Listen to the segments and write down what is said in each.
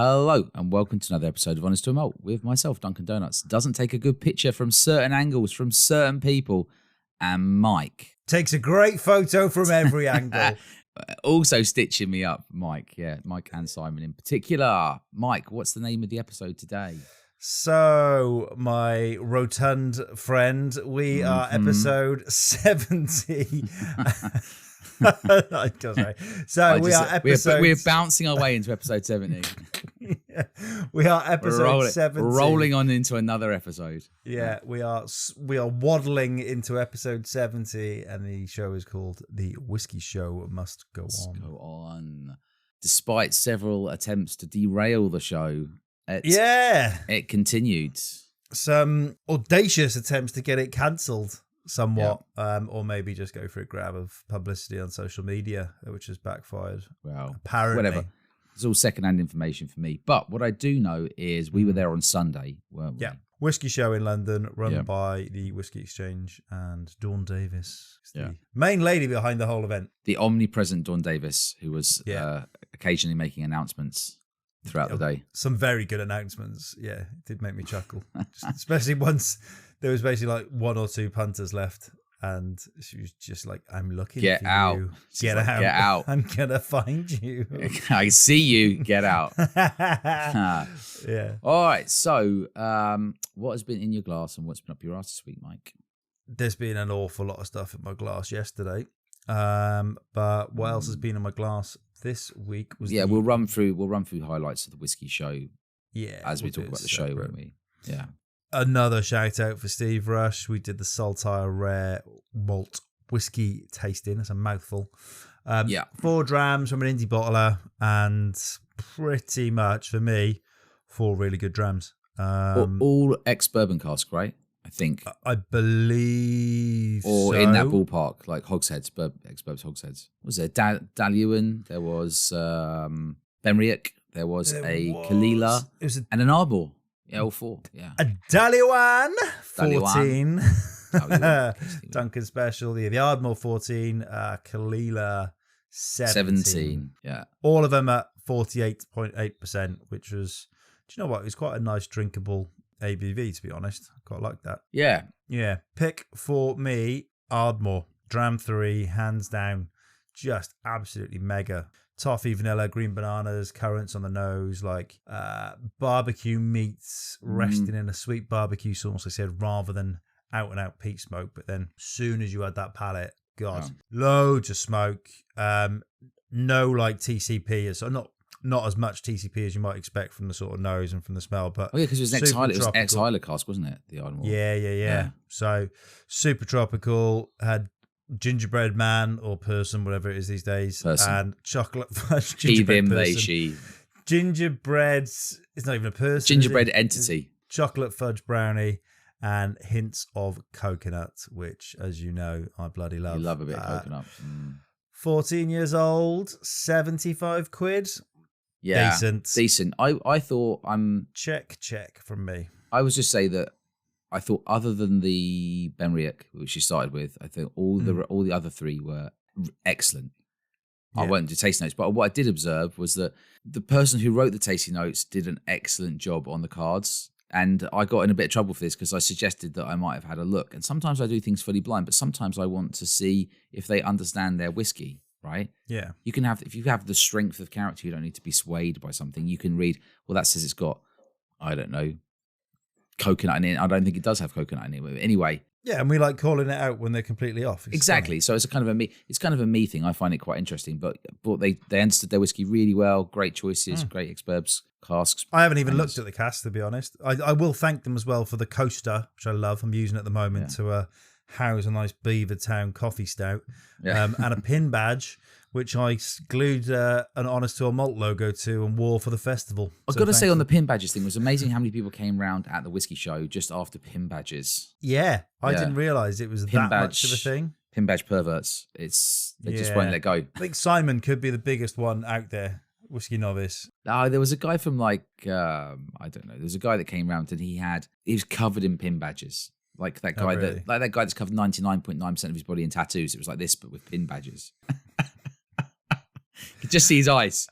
Hello and welcome to another episode of Honest to a Malt with myself, Duncan Donuts. Doesn't take a good picture from certain angles, from certain people, and Mike. Takes a great photo from every angle. Also stitching me up, Mike. Yeah, Mike and Simon in particular. Mike, what's the name of the episode today? So, my rotund friend, we are episode 70. So we're bouncing our way into episode 70. Yeah, we are episode 70. Rolling on into another episode. Yeah, we are waddling into episode 70, and the show is called The Whisky Show Must Go On. Despite several attempts to derail the show, it continued. Some audacious attempts to get it cancelled somewhat, or maybe just go for a grab of publicity on social media, which has backfired. Well, apparently. Whatever. It's all second-hand information for me. But what I do know is we were there on Sunday, weren't we? Yeah. Whisky Show in London, run by the Whisky Exchange and Dawn Davis, the main lady behind the whole event. The omnipresent Dawn Davis, who was occasionally making announcements throughout the day. Some very good announcements. Yeah, it did make me chuckle. Especially once there was basically like one or two punters left. And she was just like, I'm looking for you. Get out. Get out. I'm going to find you. I see you. Get out. Yeah. All right. So what has been in your glass and what's been up your ass this week, Mike? There's been an awful lot of stuff in my glass yesterday. But what else has been in my glass this week? We'll run through highlights of the Whisky Show. Yeah. As we talk about the show, won't we? Yeah. Another shout out for Steve Rush. We did the Saltire Rare Malt Whiskey tasting. That's a mouthful. 4 drams from an indie bottler, and pretty much for me, 4 really good drams. All ex-bourbon cask, right? I think. I believe or in that ballpark, like hogsheads, ex-bourbon hogsheads. Was there Daluan? There was Benriach. There was Kalila. It was and an Arbor. L4, A Daluan 14. Duncan special. The Ardmore 14. Kalila 17. Yeah. All of them at 48.8%, which was, do you know what? It was quite a nice drinkable ABV, to be honest. I quite like that. Yeah. Yeah. Pick for me, Ardmore. Dram 3, hands down. Just absolutely mega. Toffee, vanilla, green bananas, currants on the nose, like barbecue meats resting in a sweet barbecue sauce, I said, rather than out and out peat smoke. But then soon as you add that palate, loads of smoke. No like TCP, so not as much TCP as you might expect from the sort of nose and from the smell. But because it was ex-Hyla cask, wasn't it? The Ardmore. Yeah. So super tropical, had gingerbread man or person, whatever it is these days, and chocolate fudge. He, they, she. Gingerbread, it's not even a person. Gingerbread entity. Chocolate fudge brownie and hints of coconut, which, as you know, I bloody love. You love a bit of coconut. 14 years old, 75 quid. Yeah, decent. I thought check from me. I was just say that. I thought, other than the Benriach, which you started with, I think all the other 3 were excellent. I won't do tasting notes, but what I did observe was that the person who wrote the tasting notes did an excellent job on the cards, and I got in a bit of trouble for this because I suggested that I might have had a look. And sometimes I do things fully blind, but sometimes I want to see if they understand their whiskey. Right? Yeah. You can have, if you have the strength of character, you don't need to be swayed by something. You can read, well, that says it's got, I don't know, coconut in it. I don't think it does have coconut in it. But anyway. Yeah, and we like calling it out when they're completely off. Exactly. So it's kind of a me thing. I find it quite interesting. But they understood their whiskey really well. Great choices, great ex-burbs, casks. I haven't even looked at the cask, to be honest. I will thank them as well for the coaster, which I love. I'm using at the moment to house a nice Beavertown coffee stout, and a pin badge, which I glued an Honest to a Malt logo to and wore for the festival. I've got to say, on the pin badges thing, it was amazing how many people came round at the Whisky Show just after pin badges. Yeah, I didn't realise it was that much of a thing. Pin badge perverts. They just won't let go. I think Simon could be the biggest one out there, Whiskey Novice. There was a guy from I don't know. There was a guy that came round and he was covered in pin badges. Like that guy that guy that's covered 99.9% of his body in tattoos. It was like this, but with pin badges. You could just see his eyes.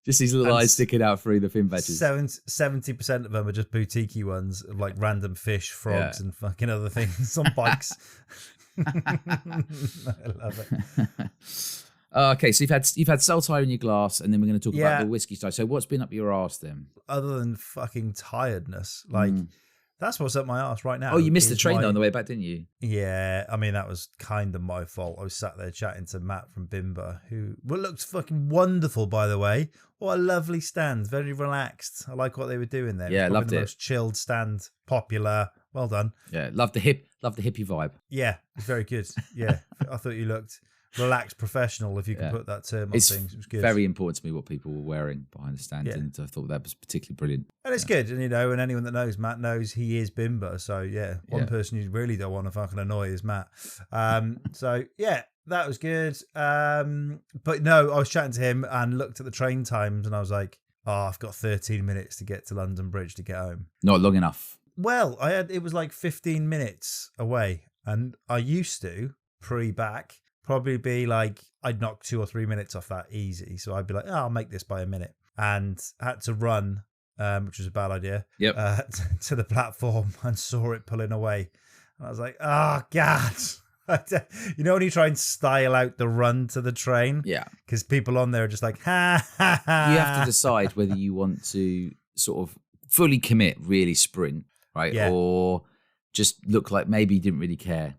Just these little eyes sticking out through the fin badges. 70% of them are just boutique-y ones of like random fish, frogs, and fucking other things on bikes. I love it. Okay, so you've had Saltire in your glass, and then we're going to talk about the whiskey style. So what's been up your arse then? Other than fucking tiredness, like that's what's up my arse right now. Oh, you missed the train on the way back, didn't you? Yeah, I mean that was kind of my fault. I was sat there chatting to Matt from Bimber, who looked fucking wonderful, by the way. What a lovely stand, very relaxed. I like what they were doing there. Yeah, loved the it. Most chilled stand, popular. Well done. Yeah, love the hippie vibe. Yeah, it was very good. Yeah, I thought you looked relaxed, professional, if you can put that term on things. It was good. Very important to me what people were wearing behind the stand, and I thought that was particularly brilliant. And it's good, and and anyone that knows Matt knows he is Bimber. So one person you really don't want to fucking annoy is Matt. So yeah, that was good. But no, I was chatting to him and looked at the train times, and I was like, I've got 13 minutes to get to London Bridge to get home. Not long enough. Well, it was like 15 minutes away, and I used to pre-back. Probably be like, I'd knock 2 or 3 minutes off that easy. So I'd be like, I'll make this by a minute. And had to run, which was a bad idea, to the platform and saw it pulling away. And I was like, God. When you try and style out the run to the train? Yeah. Because people on there are just like, ha, ha, ha. You have to decide whether you want to sort of fully commit, really sprint, right? Yeah. Or just look like maybe you didn't really care,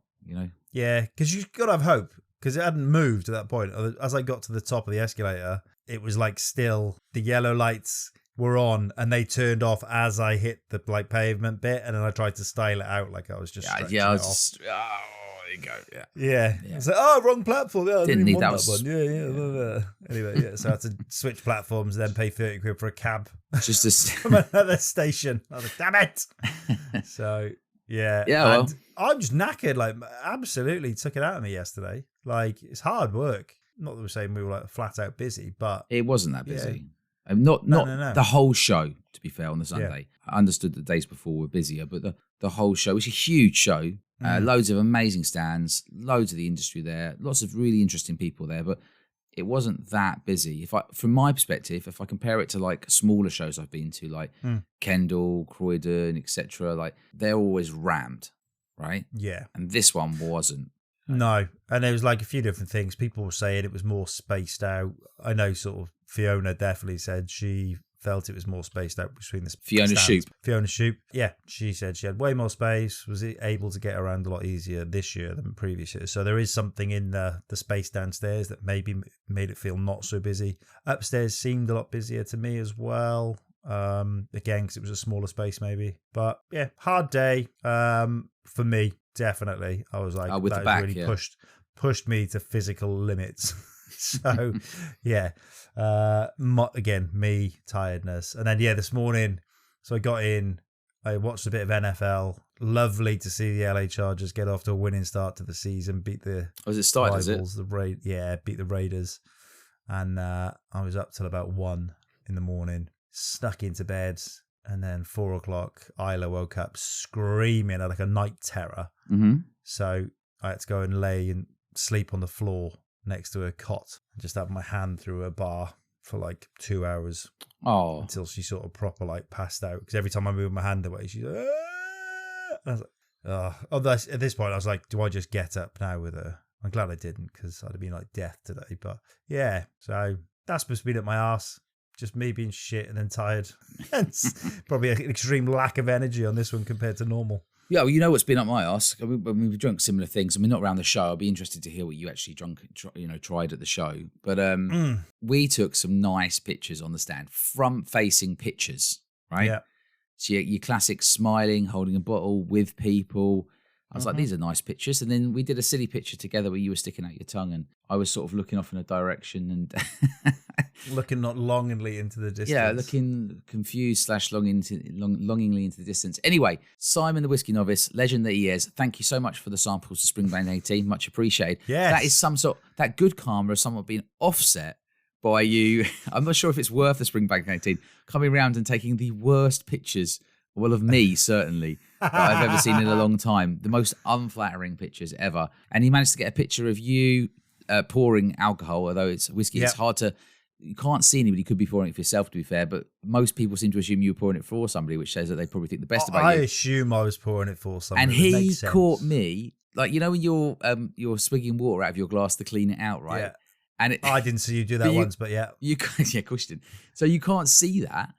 Yeah, because you've got to have hope. Because it hadn't moved at that point. As I got to the top of the escalator, it was like still the yellow lights were on and they turned off as I hit the pavement bit, and then I tried to style it out like I was just there you go. Yeah. It's like, wrong platform. Yeah, didn't need that one. Yeah. Anyway, so I had to switch platforms and then pay 30 quid for a cab. Just from another station. I was like, damn it. So yeah. Well. I'm just knackered, like absolutely took it out of me yesterday. Like it's hard work. Not that we're saying we were like flat out busy, but it wasn't that busy. Not the whole show, to be fair, on the Sunday. Yeah. I understood the days before were busier, but the whole show was a huge show. Loads of amazing stands, loads of the industry there, lots of really interesting people there, but it wasn't that busy. From my perspective, if I compare it to like smaller shows I've been to, like Kendall, Croydon, etc., like they're always rammed, right? Yeah. And this one wasn't. No. And there was like a few different things. People were saying it was more spaced out. I know sort of Fiona definitely said she felt it was more spaced out between the Fiona Shoop. Fiona Shoop. Yeah, she said she had way more space, was able to get around a lot easier this year than previous years. So there is something in the space downstairs that maybe made it feel not so busy. Upstairs seemed a lot busier to me as well. Again, because it was a smaller space maybe. But yeah, hard day for me, definitely. I was like, with that the back, really pushed me to physical limits. So yeah, again, me, tiredness. And then this morning, so I got in, I watched a bit of NFL. Lovely to see the LA Chargers get off to a winning start to the season, beat the it started, rivals, beat the Raiders. And I was up till about 1 in the morning, snuck into bed, and then 4 o'clock, Isla woke up screaming at like a night terror. Mm-hmm. So I had to go and lay and sleep on the floor next to her cot and just have my hand through her bar for like 2 hours. Oh, until she sort of proper like passed out. Because every time I moved my hand away, she's like, ah! And I was like, at this point, I was like, do I just get up now with her? I'm glad I didn't, because I'd have been like death today. But yeah, so that's supposed to be up my arse. Just me being shit and then tired. Probably an extreme lack of energy on this one compared to normal. Yeah, well, you know what's been up my arse? I mean, we've drunk similar things. I mean, not around the show. I'll be interested to hear what you actually tried at the show. But we took some nice pictures on the stand, front-facing pictures, right? Yeah. So your classic smiling, holding a bottle with people. I was like, these are nice pictures. And then we did a silly picture together where you were sticking out your tongue and I was sort of looking off in a direction and... looking not longingly into the distance. Yeah, looking confused / longingly into the distance. Anyway, Simon the Whiskey Novice, legend that he is, thank you so much for the samples to Springbank 18. Much appreciated. Yes. That is that good karma is somewhat being offset by you. I'm not sure if it's worth the Springbank 18 coming around and taking the worst pictures, well, of me, certainly, that I've ever seen in a long time. The most unflattering pictures ever. And he managed to get a picture of you pouring alcohol, although it's whiskey. Yep. It's hard to... you can't see anybody. You could be pouring it for yourself, to be fair, but most people seem to assume you were pouring it for somebody, which says that they probably think the best about I you. assume I was pouring it for somebody. And he caught me, like, you know, when you're swigging water out of your glass to clean it out, right? Yeah. And I didn't see you do that once, but yeah. Yeah, of course you didn't. So you can't see that.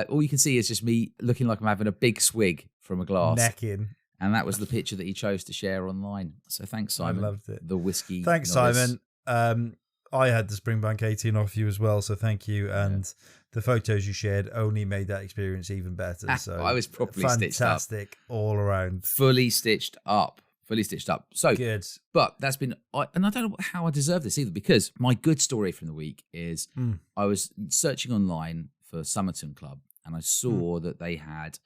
All you can see is just me looking like I'm having a big swig from a glass. Necking. And that was the picture that he chose to share online. So thanks, Simon. I loved it. The whiskey. Thanks, Novice. Simon. I had the Springbank 18 off you as well, so thank you. And the photos you shared only made that experience even better. So I was properly stitched up. Fantastic all around. Fully stitched up. So good. But that's been, and I don't know how I deserve this either, because my good story from the week is I was searching online for Somerton Club, and I saw that they had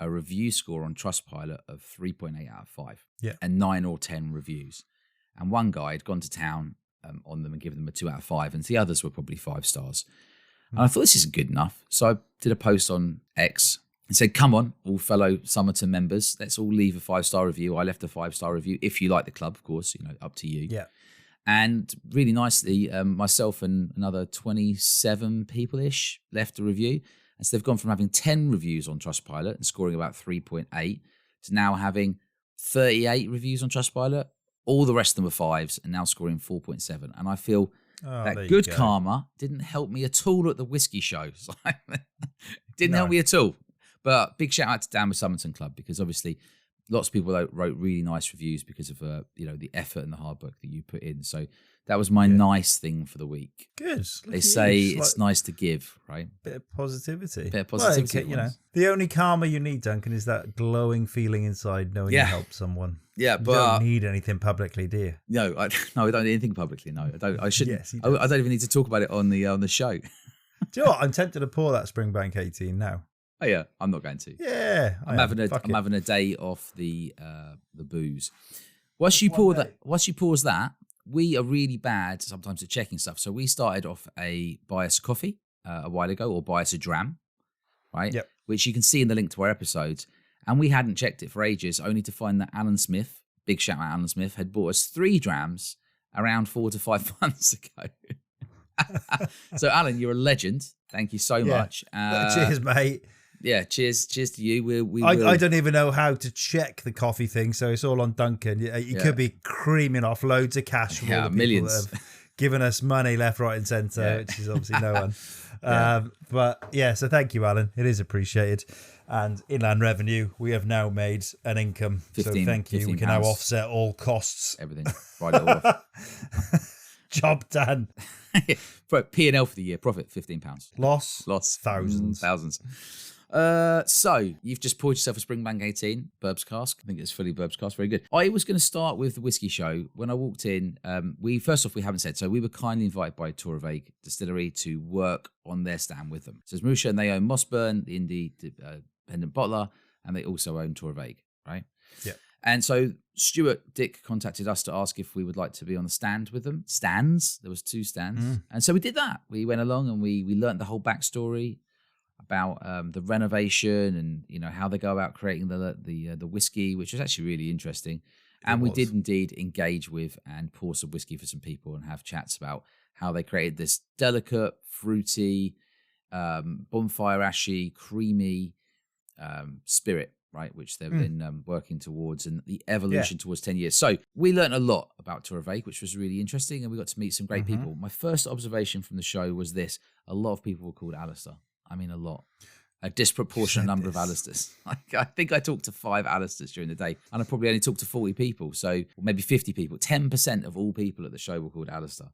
a review score on Trustpilot of 3.8 out of 5 and 9 or 10 reviews. And one guy had gone to town on them and given them a 2 out of 5, and the others were probably 5 stars. And I thought, this isn't good enough. So I did a post on X and said, come on, all fellow Somerton members, let's all leave a 5-star review. I left a 5-star review. If you like the club, of course, you know, up to you. Yeah. And really nicely, myself and another 27 people-ish left a review. And so they've gone from having 10 reviews on Trustpilot and scoring about 3.8 to now having 38 reviews on Trustpilot. All the rest of them are 5s and now scoring 4.7. And I feel that good karma didn't help me at all at the Whisky Show. Didn't help me at all. But big shout out to Dan with Somerton Club, because obviously lots of people wrote really nice reviews because of the effort and the hard work that you put in. So that was my nice thing for the week. Good. They say it's nice to give, right? Bit of positivity. Well, you know, the only karma you need, Duncan, is that glowing feeling inside knowing you helped someone. Yeah, but you don't need anything publicly, do you? No, I don't need anything publicly. No, I don't. I shouldn't. Yes, I don't even need to talk about it on the show. Do you know what? I'm tempted to pour that Springbank 18 now. Oh yeah, I'm not going to. Yeah, I'm having a day off the booze. Once you pause that, we are really bad sometimes at checking stuff. So we started off a buy us a coffee a while ago, or buy us a dram, right? Yep. Which you can see in the link to our episodes. And we hadn't checked it for ages, only to find that Alan Smith, big shout out Alan Smith, had bought us 3 drams around 4 to 5 months ago. So Alan, you're a legend. Thank you so much. Cheers, mate. Yeah, cheers to you. I don't even know how to check the coffee thing, so it's all on Duncan. You could be creaming off loads of cash from all the people millions. that have given us money left, right and centre, which is obviously no one. But yeah, so thank you, Alan. It is appreciated. And Inland Revenue, we have now made an income. 15, so thank you. We can now offset all costs. Everything. Right it all off. Job done. P&L for the year, profit £15. Loss. Thousands. So you've just poured yourself a Springbank 18 Burbs cask. I think it's fully Burbs cask. Very good. I was going to start with the Whisky Show. When I walked in, we haven't said, so we were kindly invited by Torabhaig Distillery to work on their stand with them. So it's Marisha, and they own Mossburn, the indie independent bottler, and they also own Torabhaig, right? Yeah. And so Stewart Dick contacted us to ask if we would like to be on the stand with them. Stands. There was 2 stands. And so we did that. We went along and we learned the whole backstory about the renovation and, you know, how they go about creating the whiskey, which was actually really interesting. And we did indeed engage with and pour some whiskey for some people and have chats about how they created this delicate, fruity, bonfire ashy, creamy spirit, right, which they've been working towards, and the evolution towards 10 years. So we learned a lot about Torabhaig, which was really interesting, and we got to meet some great people. My first observation from the show was this: a lot of people were called Alistair. I mean, a lot. A disproportionate number of Alistairs. I think I talked to 5 Alistairs during the day, and I probably only talked to 40 people, so maybe 50 people. 10% of all people at the show were called Alistair.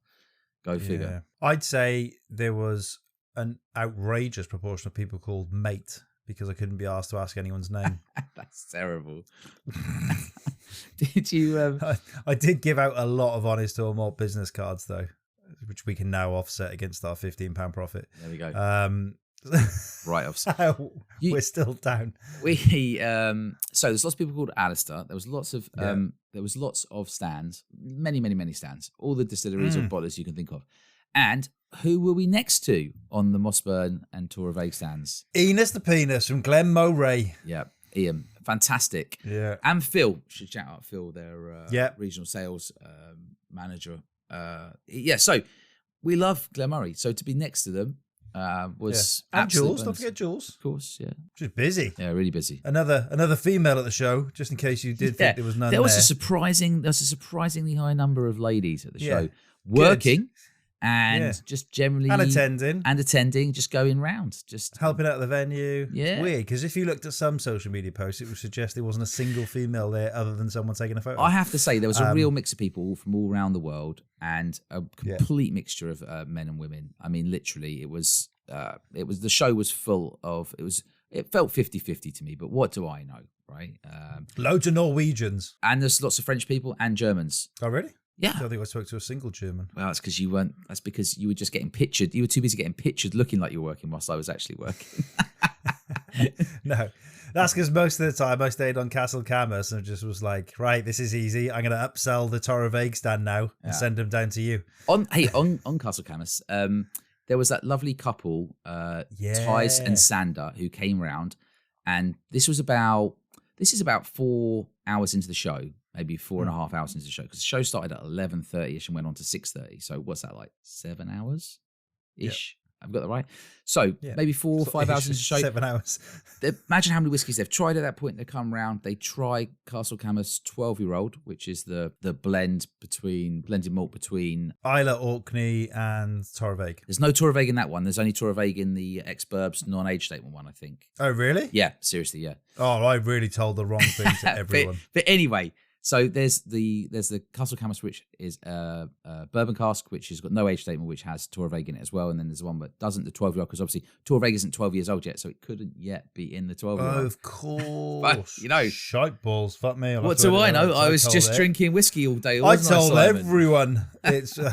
Go figure. I'd say there was an outrageous proportion of people called mate, because I couldn't be asked to ask anyone's name. That's terrible. Did you? I did give out a lot of Honest or Malt business cards, though, which we can now offset against our £15 profit. There we go. Write-offs. We're still down. So there's lots of people called Alistair. There was lots of stands, many stands. All the distilleries or bottlers you can think of. And who were we next to on the Mossburn and Torabhaig stands? Enos the Penis from Glen Moray. Yeah, Ian, fantastic. Yeah, and Phil. Should shout out Phil, their regional sales manager. So we love Glenmurray. So to be next to them was and Jules. bonus. Don't forget Jules. Of course, yeah. She's busy. Yeah, really busy. Another female at the show, just in case you did think there was none there. Was a surprisingly high number of ladies at the show working. And just generally and attending, just going round, just helping out the venue. Yeah, it's weird because if you looked at some social media posts, it would suggest there wasn't a single female there other than someone taking a photo. I have to say there was a real mix of people from all around the world and a complete mixture of men and women. I mean, literally, it was the show was full of it felt 50-50 to me, but what do I know, right? Loads of Norwegians and there's lots of French people and Germans. Oh, really? Yeah. I don't think I spoke to a single German. Well, that's because you weren't. That's because you were just getting pictured. You were too busy getting pictured looking like you were working whilst I was actually working. No, that's because most of the time I stayed on Castle Camus and just was like, right, this is easy. I'm going to upsell the Torabhaig stand now and send them down to you. On Castle Camus, there was that lovely couple, Tice and Sander, who came round, and this is about 4 hours into the show. Maybe 4.5 hours into the show, because the show started at 11:30ish and went on to 6:30. So what's that, like 7 hours ish? Yep. I've got that right. So maybe 4 or 5 hours into the show. 7 hours. Imagine how many whiskies they've tried at that point. They come round. They try Castle Camus 12-year-old, which is the blended malt between Isla, Orkney, and Torabhaig. There's no Torabhaig in that one. There's only Torabhaig in the ex-Burbs non-age statement one, I think. Oh, really? Yeah, seriously, yeah. Oh, I really told the wrong thing to everyone. but anyway. So there's the Castle Camus, which is a bourbon cask, which has got no age statement, which has Torabhaig in it as well. And then there's the one that doesn't, the 12-year-old, because obviously Torabhaig isn't 12 years old yet, so it couldn't yet be in the 12-year-old. Oh, of course. But, shite balls. Fuck me. What do I know? I was just drinking whiskey all day. I told everyone it's a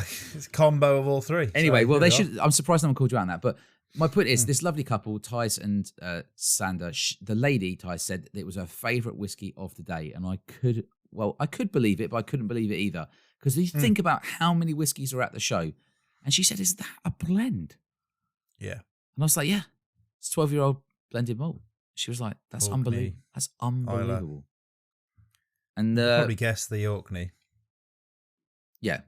combo of all three. Anyway, well, they should. I'm surprised no one called you out on that, but. My point is, this lovely couple, Tice and Sander, the lady, Tice, said it was her favourite whiskey of the day. And I could believe it, but I couldn't believe it either. Because you think about how many whiskies are at the show. And she said, is that a blend? Yeah. And I was like, yeah, it's 12-year-old blended malt. She was like, that's unbelievable. That's unbelievable. And probably guessed the Orkney. Yeah.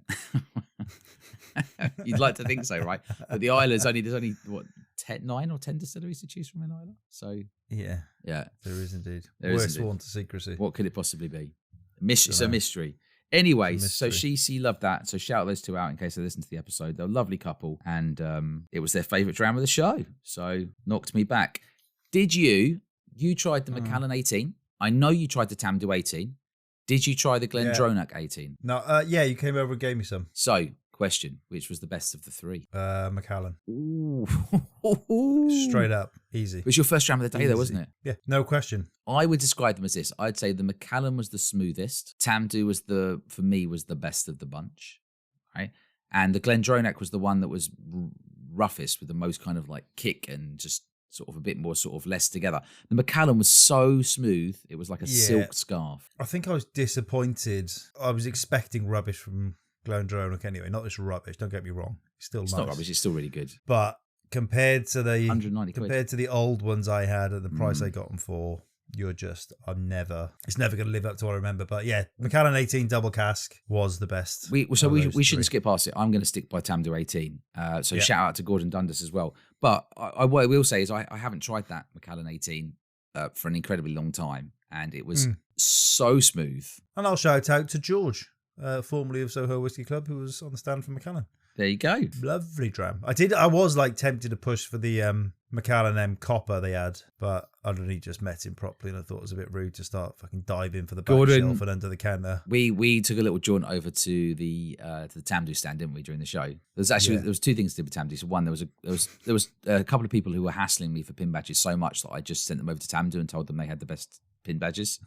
You'd like to think so, right? But the Isla there's only what 9 or 10 distilleries to choose from in Isla. So yeah, there is indeed. Worst sworn to secrecy. What could it possibly be? It's a mystery. Anyway, so she loved that. So shout those two out in case they listen to the episode. They're a lovely couple, and it was their favourite dram of the show. So knocked me back. Did you tried the Macallan 18? I know you tried the Tamdhu 18. Did you try the Glendronach 18? No, you came over and gave me some. So, question, which was the best of the three? Macallan. Ooh. Straight up, easy. It was your first dram of the day, though, wasn't it? Yeah, no question. I would describe them as this. I'd say the Macallan was the smoothest. Tamdhu was for me, was the best of the bunch, right? And the Glendronach was the one that was roughest, with the most kind of like kick and just sort of a bit more sort of less together. The Macallan was so smooth, it was like a silk scarf. I think I was disappointed. I was expecting rubbish from Glendronach anyway. Not this rubbish, don't get me wrong. It's nice. Not rubbish, it's still really good. But compared to the 190 compared to the old ones I had at the price I got them for, it's never going to live up to what I remember. But yeah, Macallan 18 double cask was the best. We shouldn't skip past it. I'm going to stick by Tamdhu 18. Shout out to Gordon Dundas as well. But what I will say is I haven't tried that Macallan 18 for an incredibly long time, and it was so smooth. And I'll shout out to George, formerly of Soho Whisky Club, who was on the stand for Macallan. There you go. Lovely dram. I was like tempted to push for the Macallan M copper they had, but I'd only just met him properly and I thought it was a bit rude to start fucking diving for the back shelf and under the counter. We took a little jaunt over to the Tamdhu stand, didn't we, during the show? There was two things to do with Tamdhu. So one, there was a couple of people who were hassling me for pin badges so much that I just sent them over to Tamdhu and told them they had the best pin badges.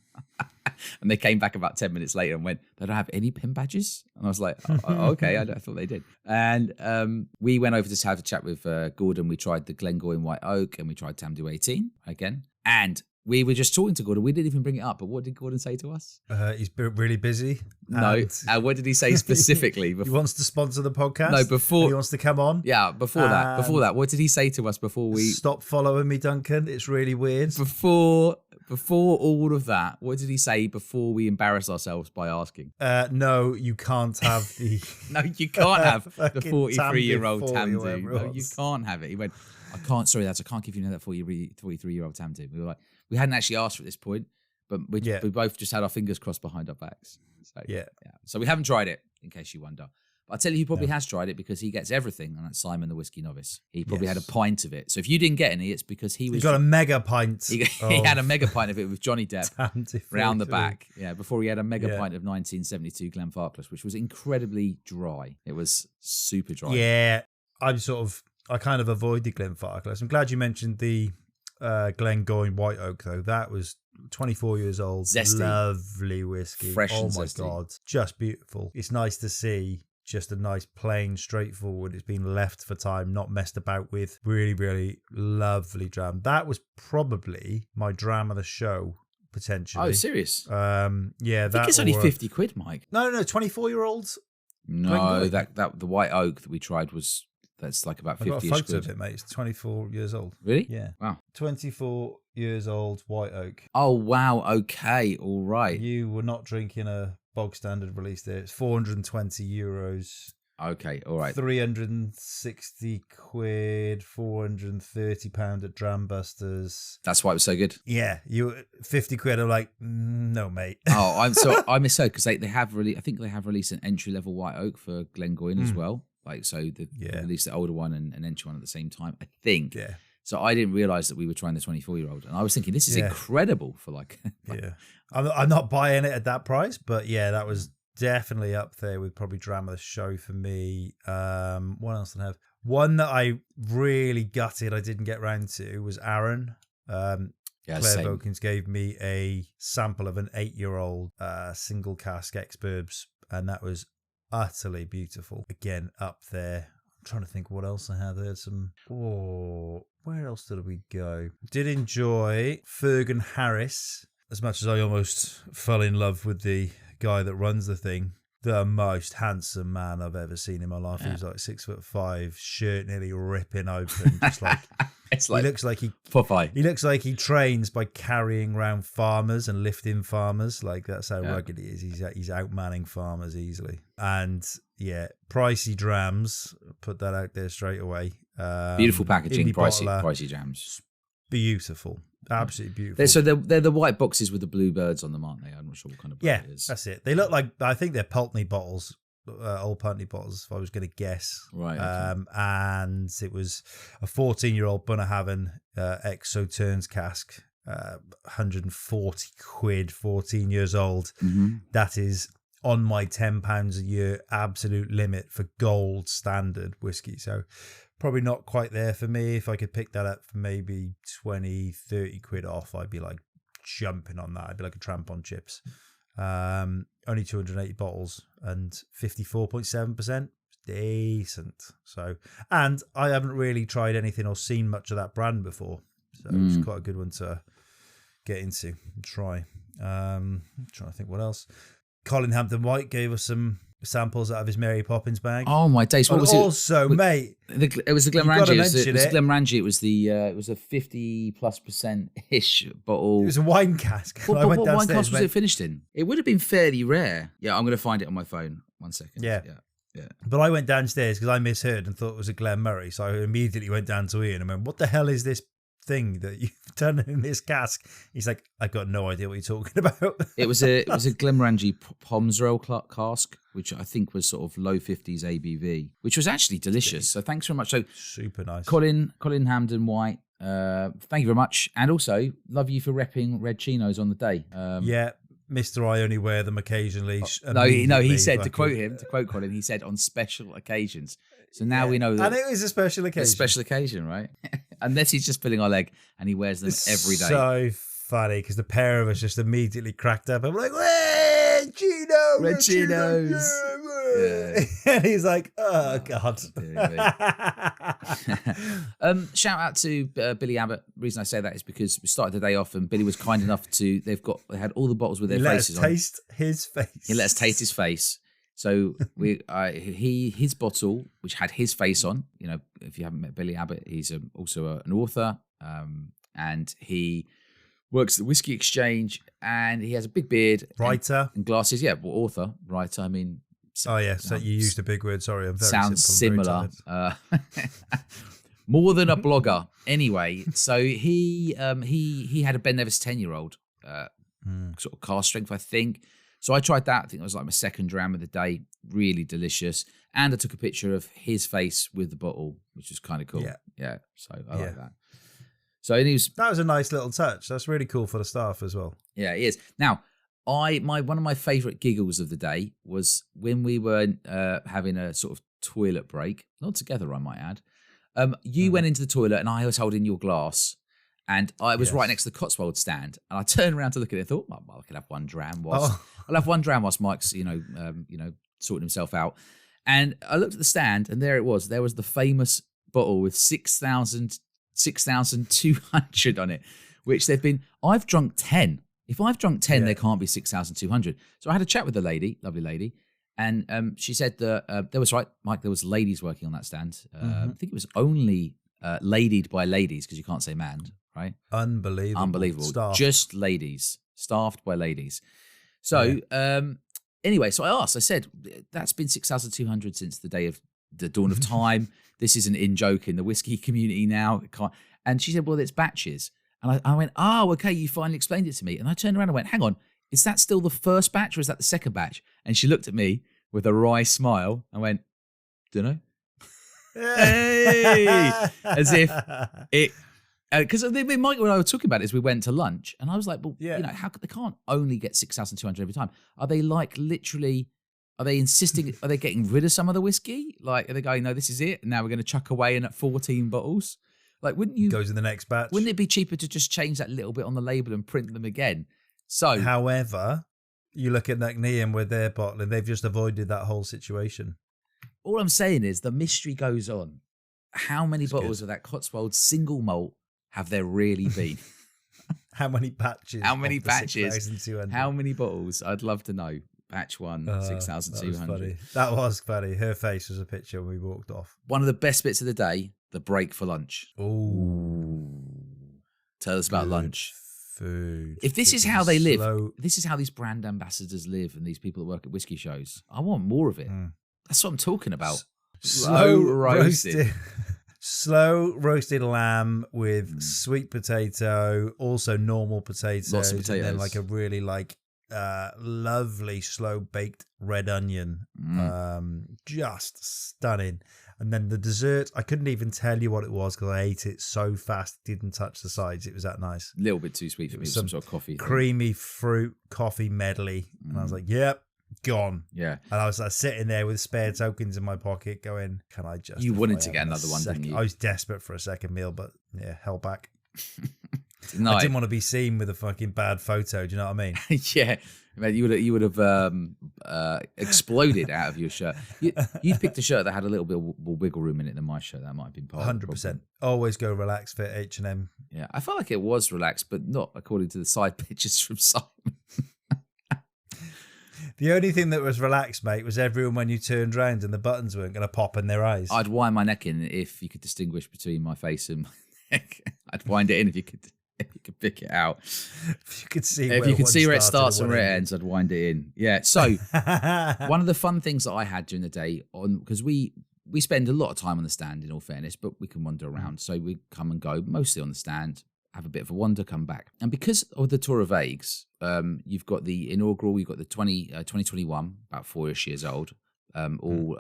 And they came back about 10 minutes later and went, they don't have any pin badges? And I was like, okay, I thought they did. And we went over to have a chat with Gordon. We tried the Glengoyne White Oak and we tried Tamdhu 18 again. And we were just talking to Gordon. We didn't even bring it up, but what did Gordon say to us? He's really busy. No. What did he say specifically? He wants to sponsor the podcast. No, before he wants to come on. Yeah, before that. What did he say to us before we stop following me, Duncan? It's really weird. Before Before all of that, what did he say before we embarrassed ourselves by asking? No, you can't have the... No, you can't have the fucking 43-year-old Tamdu, Tamdu. No, you can't have it. He went, I can't, sorry, lads, I can't give you that 43-year-old Tamdu. We were like, we hadn't actually asked for it at this point, but we both just had our fingers crossed behind our backs. So, yeah. So we haven't tried it, in case you wonder. But I'll tell you who probably has tried it, because he gets everything on that Simon the Whiskey Novice. He probably had a pint of it. So if you didn't get any, it's because he got a mega pint. He had a mega pint of it with Johnny Depp round the back. Yeah, before he had a mega pint of 1972 Glenfarclas, which was incredibly dry. It was super dry. Yeah, I kind of avoided Glenfarclas. I'm glad you mentioned the Glengoyne White Oak, though. That was 24 years old. Zesty. Lovely whiskey. Fresh and my zesty. God. Just beautiful. It's nice to see just a nice, plain, straightforward. It's been left for time, not messed about with. Really, really lovely dram. That was probably my dram of the show, potentially. Oh, serious? Yeah. I think it's only 50 quid, Mike. No, 24-year-olds. No, that the White Oak that we tried that's like about 50-ish quid. I've got a photo of it, mate. It's 24 years old. Really? Yeah. Wow. 24 years old White Oak. Oh, wow. Okay. All right. You were not drinking a bog standard release there. It's 420 euros. Okay. All right. 360 quid, 430 pound at Dram Busters. That's why it was so good. Yeah. You 50 quid. I'm like, no, mate. Oh, I'm so because they have really. I think they have released an entry level White Oak for Glengoyne as well. Like, so they released the older one and an entry one at the same time, I think. Yeah. So I didn't realize that we were trying the 24-year-old, and I was thinking this is incredible for like. Yeah, I'm not buying it at that price, but yeah, that was definitely up there with probably dram of the show for me. What else did I have? One that I really gutted I didn't get round to was Aaron. Claire Vokins gave me a sample of an 8-year-old single cask ex-burbs, and that was utterly beautiful. Again, up there. I'm trying to think what else I had. There's some. Where else did we go? Did enjoy Fergan Harris as much as I almost fell in love with the guy that runs the thing. The most handsome man I've ever seen in my life. He was like 6'5", shirt nearly ripping open, just like. He looks like he looks like he trains by carrying around farmers and lifting farmers. Like, that's how rugged he is. He's outmanning farmers easily. And yeah, pricey drams. Put that out there straight away. Beautiful packaging, pricey drams. Beautiful, absolutely beautiful. So they're the white boxes with the blue birds on them, aren't they? I'm not sure what kind of bird it is. That's it. They look like, I think they're Pulteney bottles. Old Pulteney bottles, if I was going to guess. Right. Okay. And it was a 14-year-old Bunnahabhain ex-Sauternes cask, 140 quid, 14 years old. Mm-hmm. That is on my £10 a year absolute limit for gold standard whiskey. So probably not quite there for me. If I could pick that up for maybe 20, 30 quid off, I'd be like jumping on that. I'd be like a tramp on chips. Only 280 bottles and 54.7%. Decent. So, and I haven't really tried anything or seen much of that brand before. So it's quite a good one to get into and try. I'm trying to think what else. Colin Hampden White gave us some samples out of his Mary Poppins bag. Oh my days! What was also, it? mate, it was the Glenmorangie. It was the Glenmorangie. It was a 50+% ish bottle. It was a wine cask. What wine cask was it finished in? It would have been fairly rare. Yeah, I'm going to find it on my phone. 1 second. Yeah. But I went downstairs because I misheard and thought it was a Glen Murray, so I immediately went down to Ian and went, "What the hell is this thing that you've done in this cask?" He's like, "I've got no idea what you're talking about." It was a Glenmorangie Pomsrel cask, which I think was sort of low 50s ABV, which was actually delicious. So thanks very much. So super nice. Colin Hampden White, thank you very much, and also love you for repping red chinos on the day. Mr. I only wear them occasionally. He said, to quote Colin, he said on special occasions. So now we know that. And it was a special occasion. It's a special occasion, right? Unless he's just pulling our leg and he wears them every day. So funny because the pair of us just immediately cracked up. I'm like, red chinos. Yeah. And he's like, oh God. Shout out to Billy Abbott. The reason I say that is because we started the day off and Billy was kind enough to, they had all the bottles with their faces on. Taste his face. He let us taste his face. So his bottle, which had his face on, you know, if you haven't met Billy Abbott, he's also an author, and he works at the Whiskey Exchange, and he has a big beard. Writer. And glasses. Yeah, well, author, writer. I mean. Oh, yeah. So you used a big word. Sorry, I'm very sounds simple, similar. More than a blogger. Anyway, so he had a Ben Nevis 10-year-old sort of cask strength, I think. So I tried that. I think it was like my second dram of the day. Really delicious. And I took a picture of his face with the bottle, which was kind of cool. Yeah. So I like that. So that was a nice little touch. That's really cool for the staff as well. Yeah, it is. Now, one of my favourite giggles of the day was when we were having a sort of toilet break, not together, I might add. You went into the toilet and I was holding your glass, and I was right next to the Cotswold stand, and I turned around to look at it and thought, well, I could have one dram whilst I'll have one dram whilst Mike's sorting himself out. And I looked at the stand, and there it was. There was the famous bottle with 6,200 on it, which I've drunk 10. If I've drunk 10, there can't be 6,200. So I had a chat with the lady, lovely lady, and she said that there was, right, Mike, there was ladies working on that stand. I think it was only ladied by ladies, because you can't say manned, right? Unbelievable. Staffed. Just ladies, staffed by ladies. So anyway, so I said, that's been 6,200 since the dawn of time. This is an in-joke in the whiskey community now. And she said, well, it's batches. And I went, okay, you finally explained it to me. And I turned around and went, hang on, is that still the first batch or is that the second batch? And she looked at me with a wry smile and went, dunno. Hey! As if it... Because Mike and I were talking about it as we went to lunch, and I was like, well, how they can't only get 6,200 every time. Are they are they insisting, are they getting rid of some of the whiskey? Like, are they going, no, this is it, and now we're going to chuck away in at 14 bottles? Like, wouldn't you... Goes in the next batch. Wouldn't it be cheaper to just change that little bit on the label and print them again? So, however, you look at Neam with their bottling, they've just avoided that whole situation. All I'm saying is the mystery goes on. How many bottles of that Cotswold single malt have there really been? How many batches? How many batches? How many bottles? I'd love to know. Batch 1, 6,200. That was funny. Her face was a picture when we walked off. One of the best bits of the day, the break for lunch. Ooh. Tell us about lunch. Food. If this is how they live, this is how these brand ambassadors live, and these people that work at whiskey shows. I want more of it. That's what I'm talking about. Slow roasted. Slow roasted lamb with sweet potato, also normal potatoes. Lots of potatoes. And then like a really lovely slow baked red onion. Just stunning. And then the dessert, I couldn't even tell you what it was because I ate it so fast, didn't touch the sides. It was that nice. A little bit too sweet for me. Some sort of coffee. Creamy fruit coffee medley. And I was like, yep. Gone. Yeah. And I was sitting there with spare tokens in my pocket going, can I just... You wanted to get another one, didn't you? I was desperate for a second meal, but held back. No, I didn't want to be seen with a fucking bad photo. Do you know what I mean? Yeah. Man, you would have exploded out of your shirt. You picked a shirt that had a little bit of wiggle room in it than my shirt. That might have been part 100%. Always go relaxed fit H&M. Yeah. I felt like it was relaxed, but not according to the side pictures from Simon. The only thing that was relaxed, mate, was everyone when you turned round and the buttons weren't going to pop in their eyes. I'd wind my neck in if you could distinguish between my face and my neck. I'd wind it in if you could pick it out. If you could see where it starts and where it ends, I'd wind it in. Yeah. So one of the fun things that I had during the day, because we spend a lot of time on the stand, in all fairness, but we can wander around. So we come and go mostly on the stand, have a bit of a wander, come back. And because of the Torabhaigs, you've got the inaugural, you've got the 2021, about 4-ish years old, all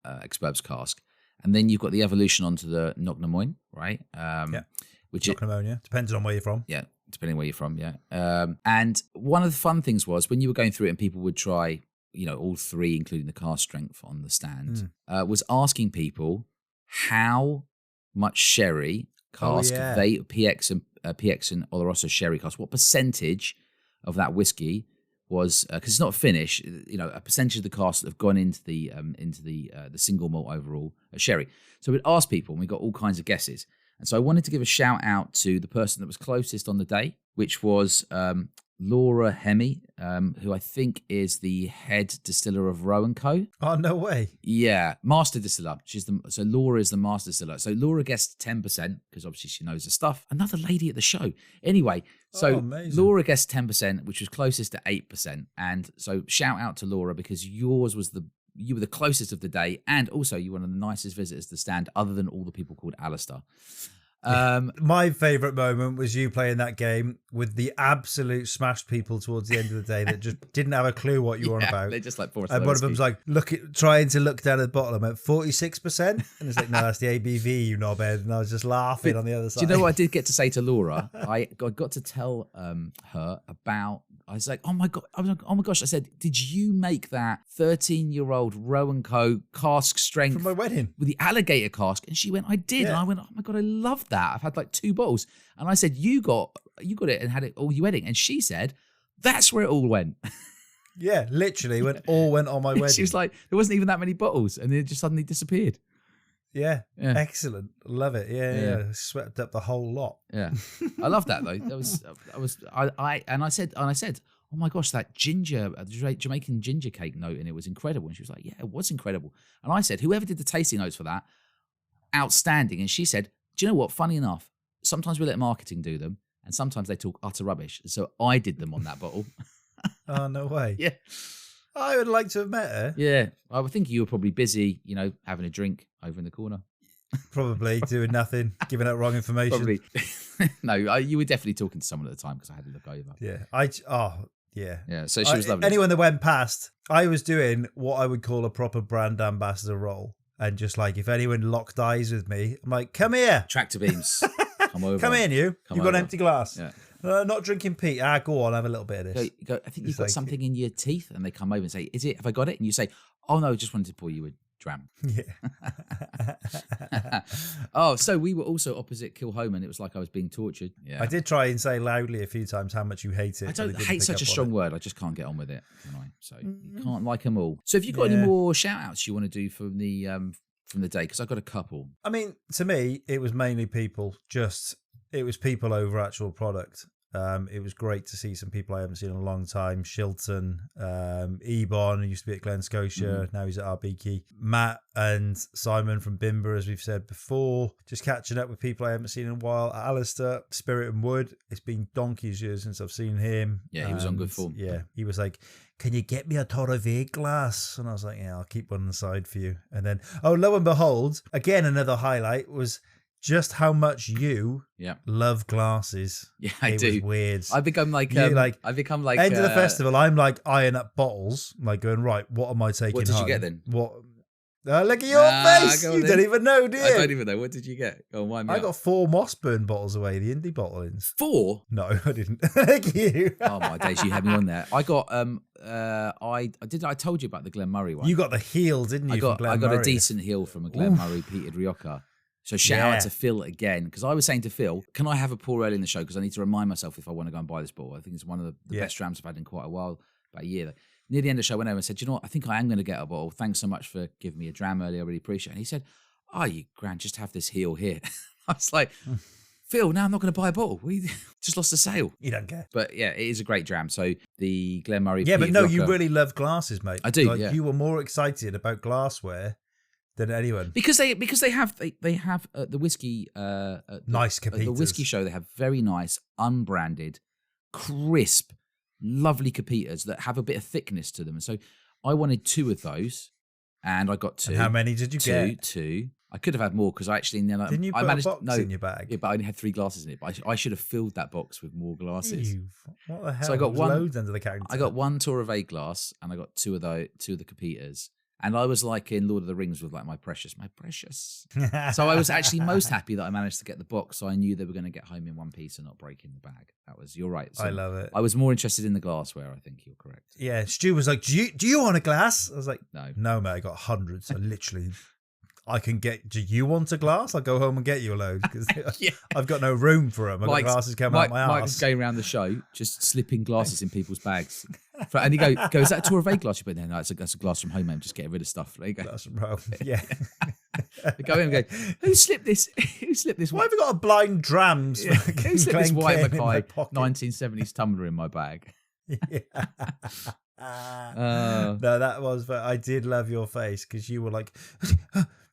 Experbs cask. And then you've got the evolution onto the Knocknamoyn, right? Which Knocknamoyn, depends on where you're from. Yeah, depending where you're from, yeah. And one of the fun things was when you were going through it and people would try, all three, including the cask strength on the stand, was asking people how much sherry cask, PX and Oloroso sherry cask, what percentage of that whiskey was, because it's not a finish, a percentage of the cask that have gone into the single malt overall sherry. So we'd ask people, and we got all kinds of guesses. And so I wanted to give a shout out to the person that was closest on the day, which was Lora Henry, who I think is the head distiller of Roe Co. Oh, no way. Yeah, master distiller. So Laura is the master distiller. So Laura guessed 10% because obviously she knows her stuff. Another lady at the show. Anyway, So amazing. Laura guessed 10%, which was closest to 8%. And so shout out to Laura, because you were the closest of the day, and also you were one of the nicest visitors to the stand, other than all the people called Alistair. My favourite moment was you playing that game with the absolute smashed people towards the end of the day that just didn't have a clue what you were on about. They just like forced. And one of them's like, trying to look down at the bottle. I went 46%, and it's like, no, that's the ABV, you knobhead. And I was just laughing on the other side. Do you know what I did get to say to Laura? I got to tell her about. I was like, oh my gosh! I said, did you make that 13-year-old Roe Co cask strength for my wedding with the alligator cask? And she went, I did. Yeah. And I went, oh my God, I love that. I've had like 2 bottles. And I said, you got it and had it all your wedding. And she said, that's where it all went. Yeah, literally, all went on my wedding. She was like, there wasn't even that many bottles, and then it just suddenly disappeared. Yeah, excellent, love it. Yeah, swept up the whole lot. Yeah, I love that though. I said, oh my gosh, that Jamaican ginger cake note in it was incredible. And she was like, yeah, it was incredible. And I said, whoever did the tasting notes for that, outstanding. And she said, do you know what? Funny enough, sometimes we let marketing do them, and sometimes they talk utter rubbish. So I did them on that bottle. Oh, no way. Yeah. I would like to have met her. Yeah. I would think you were probably busy, having a drink over in the corner. Probably doing nothing, giving out wrong information. Probably. No, you were definitely talking to someone at the time, because I had to look over. Yeah. Yeah. So she was lovely. Anyone that went past, I was doing what I would call a proper brand ambassador role. And just like, if anyone locked eyes with me, I'm like, come here. Tractor beams. Come over. Come in, you. You've got an empty glass. Yeah. Not drinking peat. Go on, have a little bit of this. Go, I think you've got something in your teeth. And they come over and say, is it? Have I got it? And you say, oh no, I just wanted to pour you a dram. Yeah. Oh, so we were also opposite Kilhoman. It was like I was being tortured. Yeah. I did try and say loudly a few times how much you hate it. I don't hate such a strong word. I just can't get on with it. So you can't like them all. So have you got any more shout outs you want to do from the day? Because I've got a couple. I mean, to me, it was mainly people. It was people over actual product. It was great to see some people I haven't seen in a long time. Shilton, Ebon, who used to be at Glen Scotia, now he's at RBK. Matt and Simon from Bimber, as we've said before. Just catching up with people I haven't seen in a while. Alistair, Spirit and Wood. It's been donkey's years since I've seen him. Yeah, he was on good form. Yeah, he was like, can you get me a Torabhaig glass? And I was like, yeah, I'll keep one on the side for you. And then, lo and behold, again, another highlight was just how much you love glasses. Yeah, I do. It was weird. I've become like end of the festival. I'm like eyeing up bottles, like going, right, what am I taking? What did home? you get then? What? Look at your face. You don't even know, do you? I don't even know. What did you get? Go on, wind me I up. got 4 Mossburn bottles away, the indie bottlings. 4? No, I didn't. Thank you. Oh my days, you had me on there. I got I told you about the Glen Murray one. You got the heel, didn't you? I got a decent heel from a Glen Murray peated Rioja. So shout out to Phil again, because I was saying to Phil, can I have a pour early in the show? Because I need to remind myself if I want to go and buy this bottle. I think it's one of the best drams I've had in quite a while, about a year. Near the end of the show, I went over and said, you know what, I think I am going to get a bottle. Thanks so much for giving me a dram early. I really appreciate it. And he said, oh, you grand, just have this heel here. I was like, Phil, now I'm not going to buy a bottle. We just lost a sale. You don't care. But yeah, it is a great dram. So the Glen Murray. Yeah, but no, you really love glasses, mate. I do. You were more excited about glassware than anyone, because they have the whiskey nice capitas. The Whisky Show, they have very nice unbranded, crisp, lovely capitas that have a bit of thickness to them. And so I wanted 2 of those, and I got 2. And how many did you get? 2. I could have had more, because I actually didn't you put a box in your bag? Yeah, but I only had 3 glasses in it. But I should have filled that box with more glasses. What the hell? So I got loads under the counter. I got 1 Torabhaig glass, and I got 2 of the capitas. And I was like in Lord of the Rings with like my precious. So I was actually most happy that I managed to get the box. So I knew they were going to get home in one piece and not break in the bag. You're right. So I love it. I was more interested in the glassware. I think you're correct. Yeah, Stu was like, do you want a glass? I was like, no, mate, I got hundreds. So literally, I can get. Do you want a glass? I'll go home and get you a load, because I've got no room for them. I've got glasses coming out my ass. Mike was going around the show just slipping glasses in people's bags. And he go, is that a Torabhaig glass? You put no, that's a glass from home, mate. I'm just getting rid of stuff. There you go. Glass from home. Yeah. I go in and go, who slipped this? Who slipped this? Why have you got a blind drams? Yeah. Who slipped this white Mackay 1970s tumbler in my bag? Yeah. No, that was. But I did love your face, because you were like,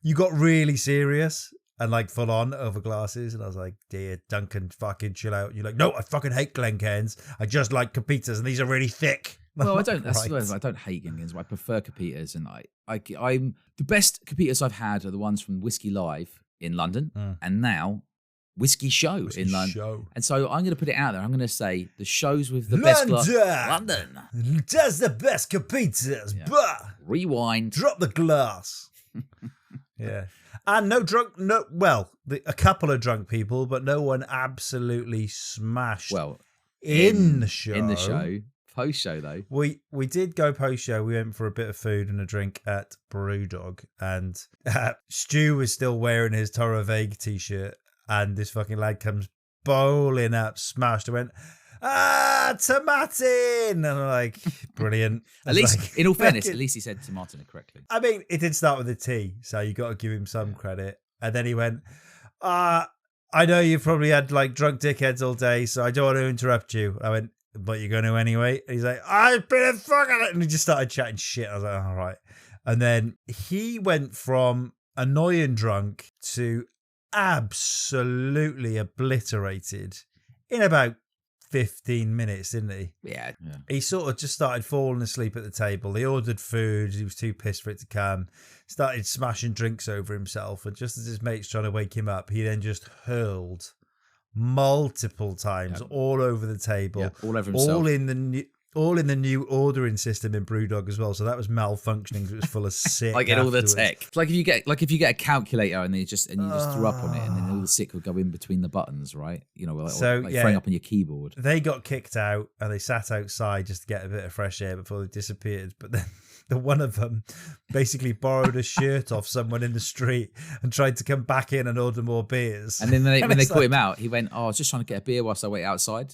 you got really serious. and like full on over glasses. And I was like, dear Duncan, fucking chill out. And you're like, no, I fucking hate Glencairns. I just like Capitas, and these are really thick. Well, I don't. That's right. I don't hate Glencairns. I prefer Capitas, and I'm the best Capitas I've had are the ones from Whisky Live in London, and now Whisky Show in London. And so I'm going to put it out there. I'm going to say the shows with the best glass. London does the best Capitas. Yeah. Rewind. Drop the glass. Yeah. And a couple of drunk people, but no one absolutely smashed. Well, in the show. In the show. Post show though. We did go post show. We went for a bit of food and a drink at Brewdog, and Stu was still wearing his Torabhaig t-shirt, and this fucking lad comes bowling up, smashed, and went, tomatin! And I'm like, brilliant. At least, in all fairness, at least he said tomatin correctly. I mean, it did start with a T, so you got to give him some credit. And then he went, I know you've probably had like drunk dickheads all day, so I don't want to interrupt you. I went, but you're going to anyway. And he's like, I've been a fucking... And he just started chatting shit. I was like, all right. And then he went from annoying drunk to absolutely obliterated in about 15 minutes, didn't he? Yeah. He sort of just started falling asleep at the table. He ordered food. He was too pissed for it to come. Started smashing drinks over himself. And just as his mate's trying to wake him up, he then just hurled multiple times all over the table, all over himself, all in the new ordering system in Brewdog as well. So that was malfunctioning. It was full of sick. Like in all the tech. It's like if you get a calculator and you just throw up on it, and then all the sick will go in between the buttons, right? You know, like throwing up on your keyboard. They got kicked out and they sat outside just to get a bit of fresh air before they disappeared. But then the one of them basically borrowed a shirt off someone in the street and tried to come back in and order more beers. And then when they caught him out, he went, I was just trying to get a beer whilst I wait outside.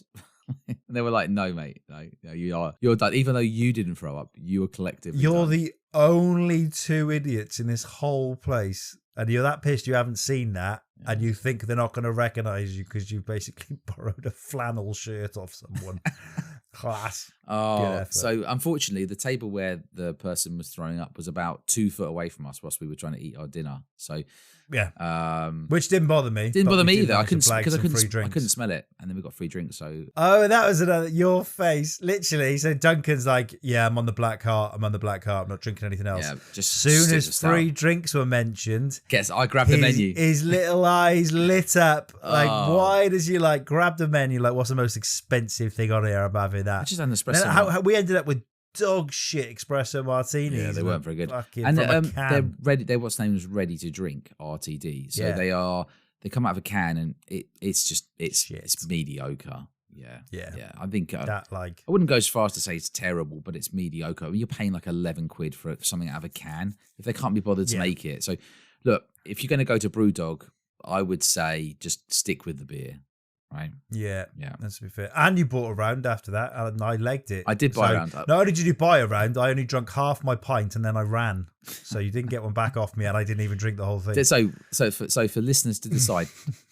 And they were like, no, mate, no, you're done. Even though you didn't throw up, you were collectively You're done. the only two idiots in this whole place. And you're that pissed you haven't seen that. And you think they're not going to recognise you because you basically borrowed a flannel shirt off someone. Class. Oh, so unfortunately, the table where the person was throwing up was about 2 foot away from us whilst we were trying to eat our dinner. So which didn't bother me. Didn't bother me either. I couldn't smell it, and then we got free drinks. So that was your face, literally. So Duncan's like, yeah, I'm on the black heart. I'm not drinking anything else. Yeah, just soon as free drinks were mentioned, I grabbed the menu. His little eyes lit up. Like, why does you like grab the menu? Like, what's the most expensive thing on here? I'm having that. I just had an espresso. How we ended up with dog shit espresso martinis. Yeah, they weren't very good. And they're ready. They're what's named as ready to drink RTD. So they come out of a can, and it's mediocre. Yeah. I think I wouldn't go as far as to say it's terrible, but it's mediocre. You're paying like 11 quid for something out of a can if they can't be bothered to make it. So look, if you're going to go to Brewdog, I would say just stick with the beer. Right. Yeah. That's to be fair. And you bought a round after that, and I legged it. I did buy a round. Not only did you buy a round, I only drank half my pint, and then I ran. So you didn't get one back off me, and I didn't even drink the whole thing. So for listeners to decide,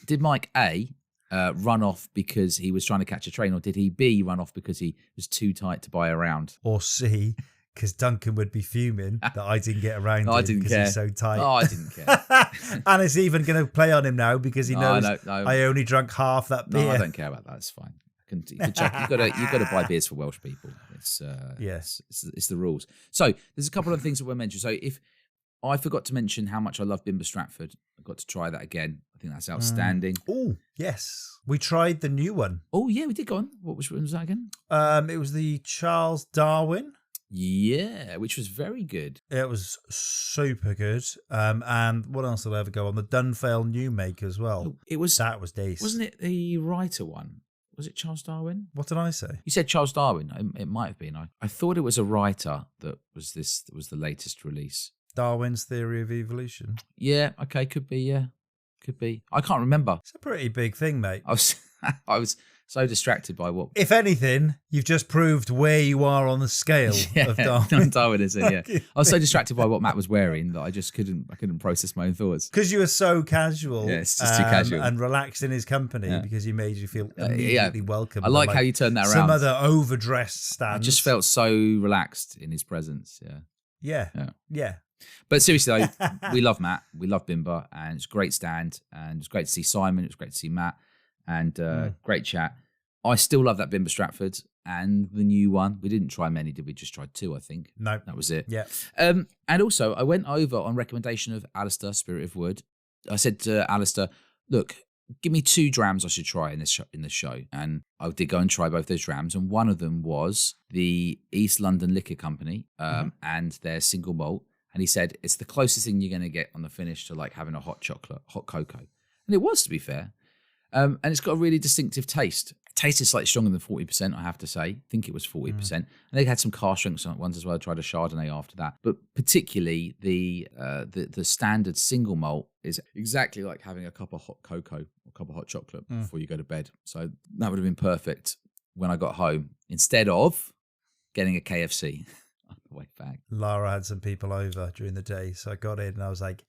did Mike A run off because he was trying to catch a train, or did he B run off because he was too tight to buy a round, or C? Because Duncan would be fuming that I didn't get around him because he's so tight. Oh, I didn't care. And it's even going to play on him now because he knows I only drank half that beer. No, I don't care about that. It's fine. You've got to buy beers for Welsh people. It's it's the rules. So there's a couple of things that were mentioned. So if I forgot to mention how much I love Bimber Stratford, I got to try that again. I think that's outstanding. Oh, yes. We tried the new one. Oh, yeah, we did. Go on. What was that again? It was the Charles Darwin. Yeah, which was very good. It was super good. And what else did I ever go on? The Dunfale New Make as well. That was decent. Wasn't it the writer one? Was it Charles Darwin? What did I say? You said Charles Darwin. It might have been. I thought it was a writer that was the latest release. Darwin's Theory of Evolution. Yeah. Okay. Could be. Yeah. Could be. I can't remember. It's a pretty big thing, mate. I was so distracted by what. If anything, you've just proved where you are on the scale of Darwin. Darwinism, yeah. I was so distracted by what Matt was wearing that I just couldn't process my own thoughts. Because you were so casual. Yeah, it's just too casual. And relaxed in his company because he made you feel immediately welcome. I like how you turned that around. Some other overdressed stands. I just felt so relaxed in his presence. Yeah. But seriously, though, we love Matt. We love Bimber. And it's a great stand. And it's great to see Simon. It was great to see Matt. And great chat. I still love that Bimber Stratford and the new one. We didn't try many, did we? Just tried 2, I think. No. That was it. Yeah. And also, I went over on recommendation of Alistair, Spirit of Wood. I said to Alistair, look, give me 2 drams I should try in this show. And I did go and try both those drams. And one of them was the East London Liquor Company and their single malt. And he said, it's the closest thing you're going to get on the finish to like having a hot cocoa. And it was, to be fair. And it's got a really distinctive taste. It tasted slightly stronger than 40%, I have to say. I think it was 40%. And they had some car strengths ones as well. I tried a Chardonnay after that. But particularly the standard single malt is exactly like having a cup of hot cocoa or a cup of hot chocolate before you go to bed. So that would have been perfect when I got home instead of getting a KFC on the way back. Lara had some people over during the day. So I got in and I was like,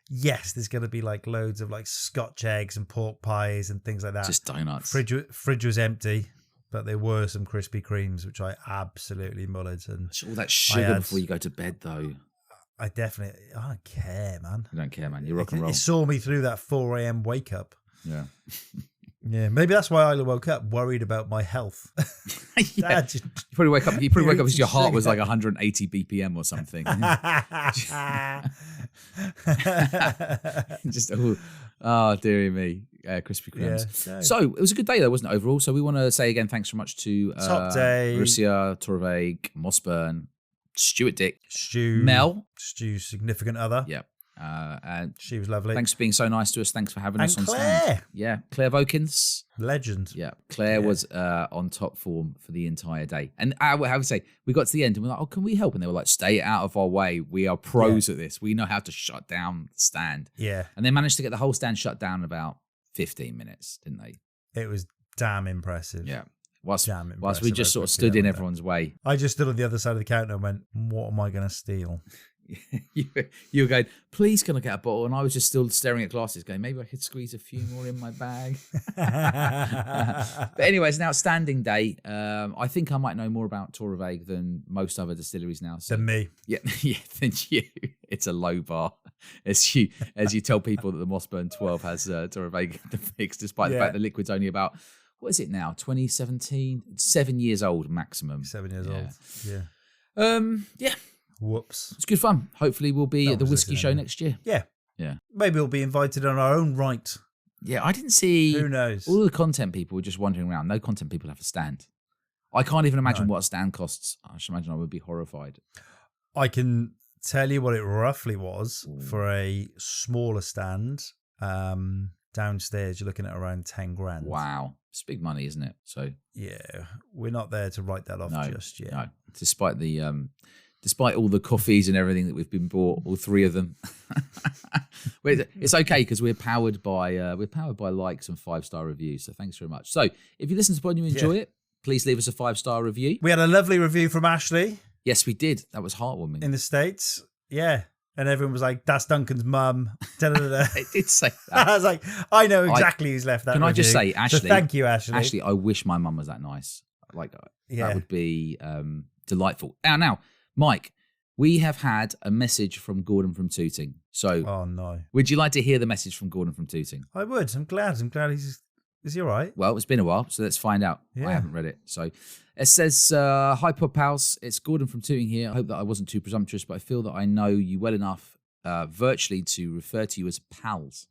yes, there's going to be like loads of like Scotch eggs and pork pies and things like that. Just donuts. Fridge was empty, but there were some Krispy Kremes, which I absolutely mullered. And all that sugar before you go to bed, though. I don't care, man. You don't care, man. You're rock and roll. It saw me through that 4 a.m. wake up. Yeah. Yeah, maybe that's why I woke up worried about my health. Yeah. You probably wake up because your heart was like 180 BPM or something. Just dearie me, Krispy Kremes. Yeah, no. So it was a good day though, wasn't it? Overall. So we want to say again, thanks so much to Top day, Marussia, Torabhaig, Mossburn, Stewart Dick, Stu's significant other. Yeah. And she was lovely. Thanks for being so nice to us. Thanks for having us on Claire. stand. Yeah, Claire Vokins. Legend. Yeah, Claire was on top form for the entire day. And I would say, we got to the end and we're like, oh, can we help? And they were like, stay out of our way. We are pros at this. We know how to shut down the stand. Yeah. And they managed to get the whole stand shut down in about 15 minutes, didn't they? It was damn impressive. Yeah. Whilst we just sort of stood in everyone's way. I just stood on the other side of the counter and went, what am I going to steal? you were going, please can I get a bottle? And I was just still staring at glasses going, maybe I could squeeze a few more in my bag. But anyway, it's an outstanding day. I think I might know more about Torabhaig than most other distilleries now. So. Than me. Yeah, than you. It's a low bar. As you tell people that the Mossburn 12 has Torabhaig in the mix, despite the fact the liquid's only about, what is it now, 2017? 7 years old maximum. 7 years old, yeah. Whoops. It's good fun. Hopefully we'll be at the Whisky Show next year. Yeah. Yeah. Maybe we'll be invited on our own right. Yeah, I didn't see... Who knows? All the content people were just wandering around. No content people have a stand. I can't even imagine what a stand costs. I should imagine I would be horrified. I can tell you what it roughly was for a smaller stand. Downstairs, you're looking at around 10 grand. Wow. It's big money, isn't it? So yeah, we're not there to write that off just yet. No, despite all the coffees and everything that we've been bought, all 3 of them. It's okay because we're powered by likes and 5-star reviews. So thanks very much. So if you listen to the pod and you enjoy it, please leave us a 5-star review. We had a lovely review from Ashley. Yes, we did. That was heartwarming. In the States. Yeah. And everyone was like, that's Duncan's mum. It did say that. I was like, I know exactly who's left that Can review. I just say, Ashley. So thank you, Ashley. Ashley, I wish my mum was that nice. That would be delightful. Now, Mike, we have had a message from Gordon from Tooting. So, oh no, would you like to hear the message from Gordon from Tooting? I would. I'm glad. Is he all right? Well, it's been a while, so let's find out. Yeah. I haven't read it. So it says, hi, Pod Pals. It's Gordon from Tooting here. I hope that I wasn't too presumptuous, but I feel that I know you well enough virtually to refer to you as pals.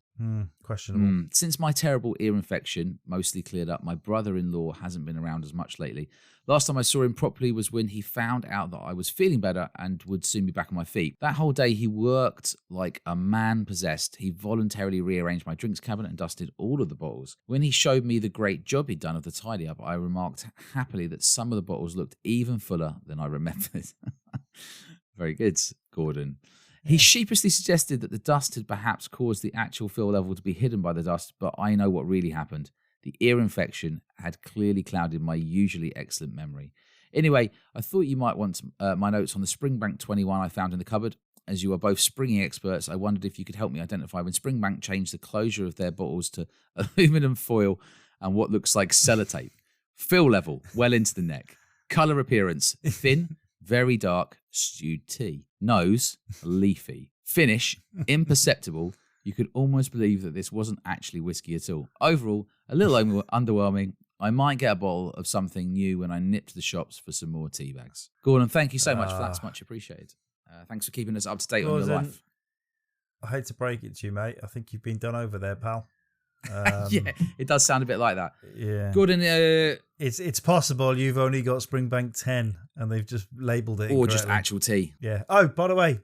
Questionable. Since my terrible ear infection mostly cleared up, my brother-in-law hasn't been around as much lately. Last time I saw him properly was when he found out that I was feeling better and would soon be back on my feet. That whole day he worked like a man possessed. He voluntarily rearranged my drinks cabinet and dusted all of the bottles. When he showed me the great job he'd done of the tidy up, I remarked happily that some of the bottles looked even fuller than I remembered. Very good, Gordon. He sheepishly suggested that the dust had perhaps caused the actual fill level to be hidden by the dust, but I know what really happened. The ear infection had clearly clouded my usually excellent memory. Anyway, I thought you might want my notes on the Springbank 21 I found in the cupboard. As you are both springing experts, I wondered if you could help me identify when Springbank changed the closure of their bottles to aluminum foil and what looks like sellotape. Fill level, well into the neck. Colour appearance, thin, very dark, stewed tea. Nose, leafy. Finish, imperceptible. You could almost believe that this wasn't actually whiskey at all. Overall, a little underwhelming. I might get a bottle of something new when I nip to the shops for some more tea bags. Gordon, thank you so much for that. It's much appreciated. Thanks for keeping us up to date on your life. I hate to break it to you, mate. I think you've been done over there, pal. Yeah, it does sound a bit like that. Yeah. Gordon, it's possible you've only got Springbank 10 and they've just labelled it or just actual tea. Yeah. Oh, by the way,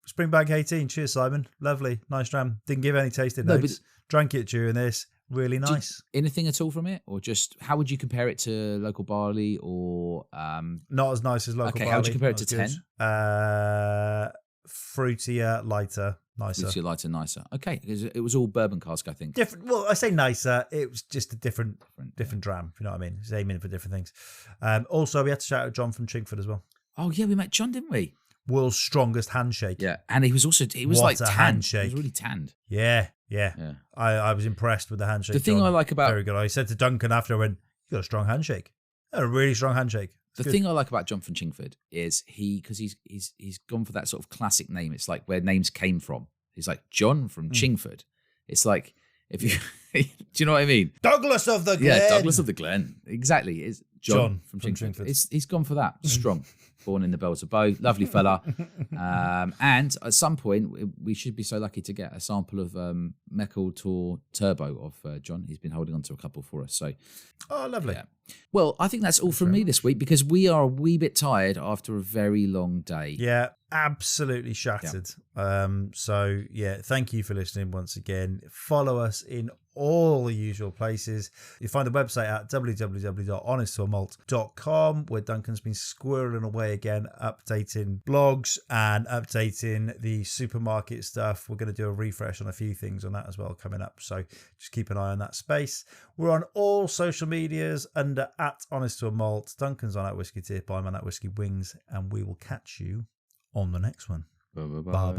Springbank 18. Cheers, Simon. Lovely. Nice dram. Didn't give any tasting notes. Drank it during this. Really nice. Anything at all from it? Or just, how would you compare it to local barley or... Not as nice as local barley. Okay, how would you compare it to 10? Fruitier, lighter, nicer. Fruitier, lighter, nicer. Okay, it was all bourbon cask, I think. Different. Well, I say nicer. It was just a different dram. You know what I mean? It's aiming for different things. Also, we had to shout out John from Chingford as well. Oh, yeah, we met John, didn't we? World's strongest handshake. Yeah, and he was like tanned. Handshake. He was really tanned. Yeah. I was impressed with the handshake. The thing I like about... Very good. I said to Duncan after, I went, you got a strong handshake. A really strong handshake. The thing I like about John from Chingford is because he's gone for that sort of classic name. It's like where names came from. He's like John from Chingford. It's like if you do you know what I mean? Douglas of the Glen. Yeah, Douglas of the Glen. Exactly. It's John from Chingford. He's gone for that. Strong. Born in the Bells of Bow. Lovely fella. And at some point we should be so lucky to get a sample of Meckel Tour Turbo of John. He's been holding on to a couple for us. So lovely. Yeah. Well, I think that's all from me this week because we are a wee bit tired after a very long day. Yeah, absolutely shattered. Yeah. So, thank you for listening once again. Follow us in all the usual places. You find the website at www.honesttoamalt.com where Duncan's been squirreling away again, updating blogs and updating the supermarket stuff. We're going to do a refresh on a few things on that as well coming up. So just keep an eye on that space. We're on all social medias under at Honest to a Malt. Duncan's on at Whiskey Tip. I'm on at Whiskey Wings. And we will catch you on the next one. Bye.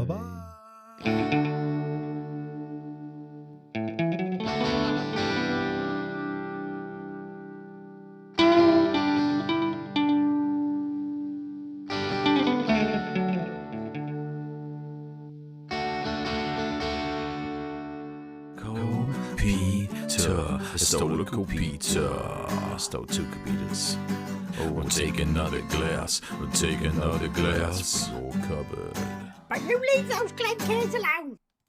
I stole a Copita. I stole 2 Copitas. Oh, we'll take another glass. We'll take another glass. Your cupboard. But you leave those Glen cans alone.